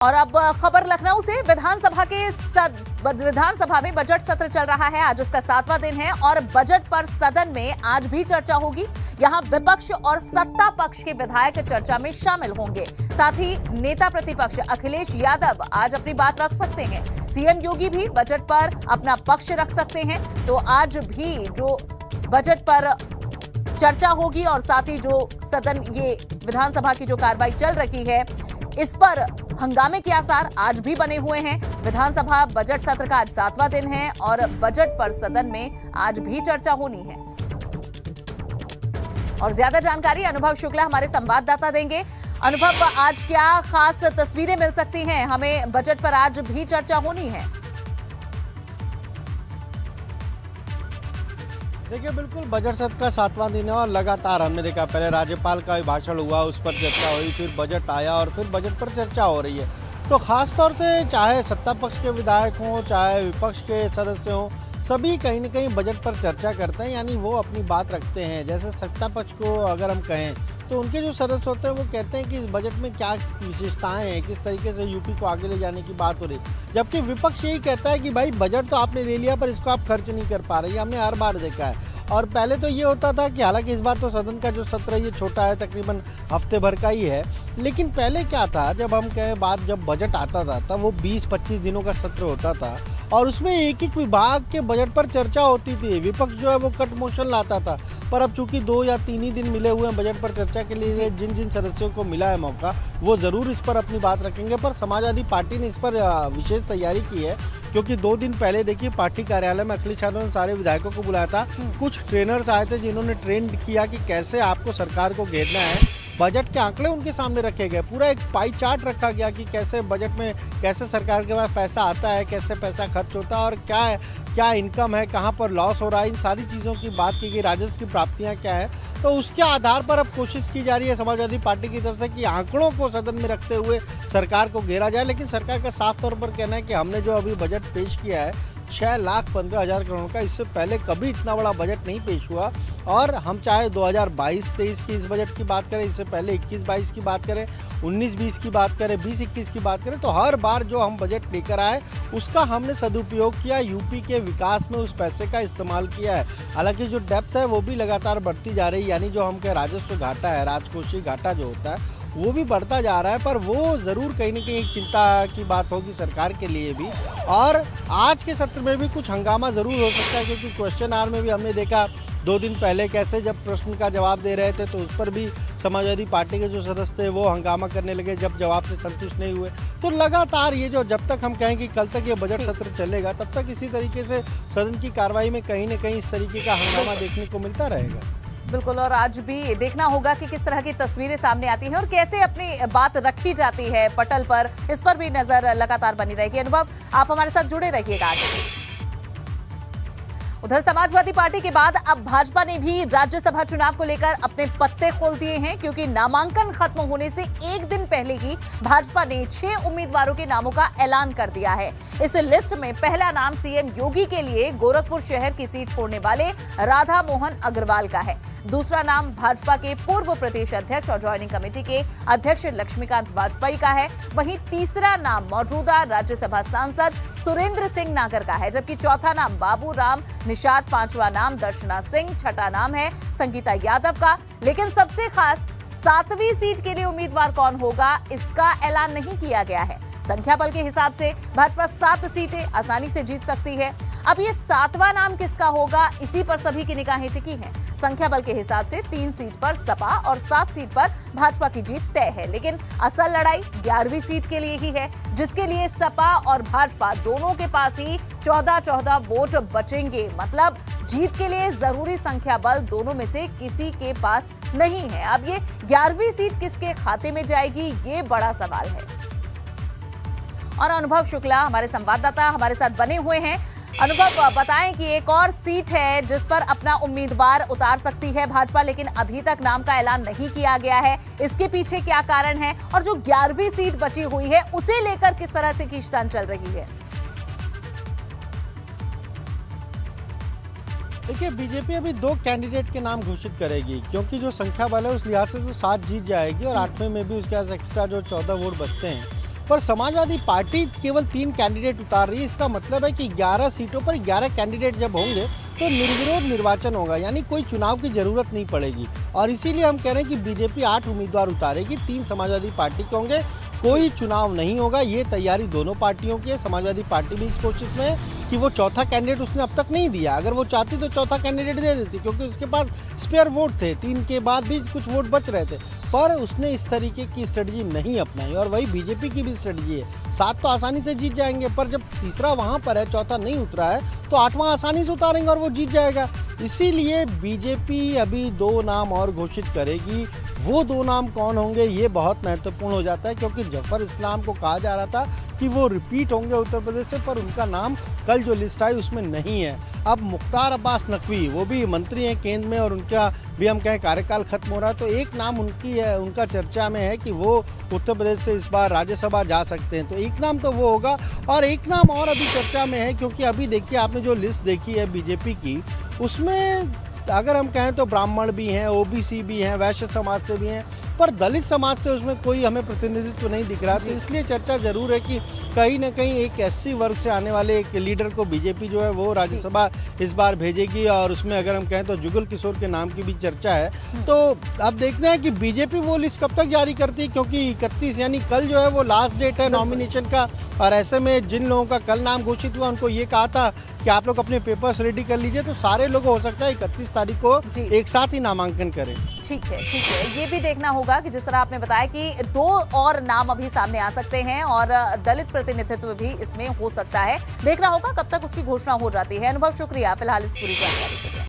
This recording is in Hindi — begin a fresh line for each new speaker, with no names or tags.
और अब खबर लखनऊ से। विधानसभा में बजट सत्र चल रहा है। आज उसका 7वां दिन है और बजट पर सदन में आज भी चर्चा होगी। यहां विपक्ष और सत्ता पक्ष के विधायक चर्चा में शामिल होंगे। साथ ही नेता प्रतिपक्ष अखिलेश यादव आज अपनी बात रख सकते हैं। सीएम योगी भी बजट पर अपना पक्ष रख सकते हैं। तो आज भी जो बजट पर चर्चा होगी और साथ ही जो सदन ये विधानसभा की जो कार्रवाई चल रही है इस पर हंगामे के आसार आज भी बने हुए हैं। विधानसभा बजट सत्र का आज 7वां दिन है और बजट पर सदन में आज भी चर्चा होनी है। और ज्यादा जानकारी अनुभव शुक्ला हमारे संवाददाता देंगे। अनुभव, आज क्या खास तस्वीरें मिल सकती हैं हमें? बजट पर आज भी चर्चा होनी है।
देखिए, बिल्कुल बजट सत्र का 7वां दिन है और लगातार हमने देखा पहले राज्यपाल का भाषण हुआ, उस पर चर्चा हुई, फिर बजट आया और फिर बजट पर चर्चा हो रही है। तो खास तौर से चाहे सत्ता पक्ष के विधायक हों चाहे विपक्ष के सदस्य हों, सभी कहीं न कहीं बजट पर चर्चा करते हैं, यानी वो अपनी बात रखते हैं। जैसे सत्ता पक्ष को अगर हम कहें तो उनके जो सदस्य होते हैं वो कहते हैं कि इस बजट में क्या विशेषताएं हैं, किस तरीके से यूपी को आगे ले जाने की बात हो रही, जबकि विपक्ष यही कहता है कि भाई बजट तो आपने ले लिया पर इसको आप खर्च नहीं कर पा रहे। हमने हर बार देखा है। और पहले तो ये होता था कि हालांकि इस बार तो सदन का जो सत्र है ये छोटा है, तकरीबन हफ्ते भर का ही है, लेकिन पहले क्या था, जब हम कहें बात जब बजट आता था तब वो 20-25 दिनों का सत्र होता था और उसमें एक एक विभाग के बजट पर चर्चा होती थी। विपक्ष जो है वो कट मोशन लाता था, पर अब चूंकि 2 या 3 ही दिन मिले हुए हैं बजट पर चर्चा के लिए, जिन जिन सदस्यों को मिला है मौका वो ज़रूर इस पर अपनी बात रखेंगे। पर समाजवादी पार्टी ने इस पर विशेष तैयारी की है, क्योंकि 2 दिन पहले देखिए पार्टी कार्यालय में अखिलेश यादव ने सारे विधायकों को बुलाया था। कुछ ट्रेनर्स आए थे जिन्होंने ट्रेन किया कि कैसे आपको सरकार को घेरना है। बजट के आंकड़े उनके सामने रखे गए, पूरा एक पाई चार्ट रखा गया कि कैसे बजट में कैसे सरकार के पास पैसा आता है, कैसे पैसा खर्च होता है और क्या इनकम है, कहाँ पर लॉस हो रहा है, इन सारी चीज़ों की बात की गई, राजस्व की प्राप्तियाँ क्या है। तो उसके आधार पर अब कोशिश की जा रही है समाजवादी पार्टी की तरफ से कि आंकड़ों को सदन में रखते हुए सरकार को घेरा जाए। लेकिन सरकार का साफ तौर पर कहना है कि हमने जो अभी बजट पेश किया है 6,15,000 करोड़ का, इससे पहले कभी इतना बड़ा बजट नहीं पेश हुआ। और हम चाहे 2022-23 की इस बजट की बात करें, इससे पहले 21-22 की बात करें, 19-20 की बात करें, 20-21 की बात करें, तो हर बार जो हम बजट लेकर आए उसका हमने सदुपयोग किया, यूपी के विकास में उस पैसे का इस्तेमाल किया है। हालांकि जो डेप्थ है वो भी लगातार बढ़ती जा रही है, यानी जो हम कह राजस्व घाटा है, राजकोषीय घाटा जो होता है वो भी बढ़ता जा रहा है। पर वो ज़रूर कहीं न कहीं एक चिंता की बात होगी सरकार के लिए भी। और आज के सत्र में भी कुछ हंगामा ज़रूर हो सकता है, क्योंकि क्वेश्चन आवर में भी हमने देखा 2 दिन पहले कैसे जब प्रश्न का जवाब दे रहे थे तो उस पर भी समाजवादी पार्टी के जो सदस्य थे वो हंगामा करने लगे जब जवाब से संतुष्ट नहीं हुए। तो लगातार ये जो जब तक हम कहें कि कल तक ये बजट सत्र चलेगा तब तक इसी तरीके से सदन की कार्रवाई में कहीं न कहीं इस तरीके का हंगामा देखने को मिलता रहेगा।
बिल्कुल, और आज भी देखना होगा कि किस तरह की तस्वीरें सामने आती हैं और कैसे अपनी बात रखी जाती है पटल पर, इस पर भी नजर लगातार बनी रहेगी। अनुभव, आप हमारे साथ जुड़े रहिएगा आगे। उधर समाजवादी पार्टी के बाद अब भाजपा ने भी राज्यसभा चुनाव को लेकर अपने पत्ते खोल दिए हैं, क्योंकि नामांकन खत्म होने से एक दिन पहले ही भाजपा ने 6 उम्मीदवारों के नामों का ऐलान कर दिया है। इस लिस्ट में पहला नाम सीएम योगी के लिए गोरखपुर शहर की सीट छोड़ने वाले राधा मोहन अग्रवाल का है। दूसरा नाम भाजपा के पूर्व प्रदेश अध्यक्ष और ज्वाइनिंग कमेटी के अध्यक्ष लक्ष्मीकांत वाजपेयी का है। वहीं तीसरा नाम मौजूदा राज्यसभा सांसद सुरेंद्र सिंह नागर का है, जबकि चौथा नाम बाबू राम निषाद, पांचवा नाम दर्शना सिंह, छठा नाम है संगीता यादव का। लेकिन सबसे खास 7वीं सीट के लिए उम्मीदवार कौन होगा इसका ऐलान नहीं किया गया है। संख्या बल के हिसाब से भाजपा 7 सीटें आसानी से जीत सकती है। अब ये 7वां नाम किसका होगा इसी पर सभी की निगाहें टिकी हैं। संख्या बल के हिसाब से 3 सीट पर सपा और 7 सीट पर भाजपा की जीत तय है, लेकिन असल लड़ाई 11वीं सीट के लिए ही है, जिसके लिए सपा और भाजपा दोनों के पास ही 14-14 वोट बचेंगे। मतलब जीत के लिए जरूरी संख्या बल दोनों में से किसी के पास नहीं है। अब ये 11वीं सीट किसके खाते में जाएगी, ये बड़ा सवाल है। और अनुभव शुक्ला हमारे संवाददाता हमारे साथ बने हुए हैं। अनुभव, बताएं कि एक और सीट है जिस पर अपना उम्मीदवार उतार सकती है भाजपा, लेकिन अभी तक नाम का ऐलान नहीं किया गया है। इसके पीछे क्या कारण है और जो 11वीं सीट बची हुई है उसे लेकर किस तरह से खींचतान चल रही है?
देखिए, बीजेपी अभी 2 कैंडिडेट के नाम घोषित करेगी, क्योंकि जो संख्या बल है उस लिहाज से तो 7 जीत जाएगी और 8वें में भी उसके पास एक्स्ट्रा जो 14 वोट बचते हैं पर समाजवादी पार्टी केवल 3 कैंडिडेट उतार रही है। इसका मतलब है कि 11 सीटों पर 11 कैंडिडेट जब होंगे तो निर्विरोध निर्वाचन होगा, यानी कोई चुनाव की जरूरत नहीं पड़ेगी। और इसीलिए हम कह रहे हैं कि बीजेपी 8 उम्मीदवार उतारेगी, 3 समाजवादी पार्टी के होंगे, कोई चुनाव नहीं होगा। ये तैयारी दोनों पार्टियों की है। समाजवादी पार्टी भी इस कोशिश में है कि वो चौथा कैंडिडेट उसने अब तक नहीं दिया। अगर वो चाहती तो चौथा कैंडिडेट दे देती, क्योंकि उसके पास स्पेयर वोट थे, 3 के बाद भी कुछ वोट बच रहे थे। पर उसने इस तरीके की स्ट्रेटजी नहीं अपनाई और वही बीजेपी की भी स्ट्रेटजी है। 7 तो आसानी से जीत जाएंगे, पर जब तीसरा वहाँ पर है, चौथा नहीं उतरा है, तो 8वां आसानी से उतारेंगे और वो जीत जाएगा। इसीलिए बीजेपी अभी 2 नाम और घोषित करेगी। वो 2 नाम कौन होंगे ये बहुत महत्वपूर्ण हो जाता है, क्योंकि जफर इस्लाम को कहा जा रहा था कि वो रिपीट होंगे उत्तर प्रदेश से, पर उनका नाम कल जो लिस्ट आई उसमें नहीं है। अब मुख्तार अब्बास नकवी, वो भी मंत्री हैं केंद्र में और उनका भी हम कहें कार्यकाल खत्म हो रहा है, तो एक नाम उनकी है, उनका चर्चा में है कि वो उत्तर प्रदेश से इस बार राज्यसभा जा सकते हैं। तो एक नाम तो वो होगा और एक नाम और अभी चर्चा में है, क्योंकि अभी देखिए आपने जो लिस्ट देखी है बीजेपी की, उसमें अगर हम कहें तो ब्राह्मण भी हैं, ओबीसी भी हैं, वैश्य समाज से भी हैं, पर दलित समाज से उसमें कोई हमें प्रतिनिधित्व नहीं दिख रहा। तो इसलिए चर्चा जरूर है कि कहीं ना कहीं एक एससी वर्ग से आने वाले एक लीडर को बीजेपी जो है वो राज्यसभा इस बार भेजेगी। और उसमें अगर हम कहें तो जुगल किशोर के नाम की भी चर्चा है। तो अब देखना है कि बीजेपी वो लिस्ट कब तक जारी करती है, क्योंकि 31 यानी कल जो है वो लास्ट डेट है नॉमिनेशन का। और ऐसे में जिन लोगों का कल नाम घोषित हुआ उनको ये कहा था कि आप लोग अपने पेपर्स रेडी कर लीजिए, तो सारे लोग हो सकता है 31 तारीख को एक साथ ही नामांकन करें।
ठीक है, ठीक है। ये भी देखना होगा कि जिस तरह आपने बताया कि 2 और नाम अभी सामने आ सकते हैं और दलित प्रतिनिधित्व भी इसमें हो सकता है। देखना होगा कब तक उसकी घोषणा हो जाती है। अनुभव, शुक्रिया फिलहाल इस पूरी जानकारी के लिए।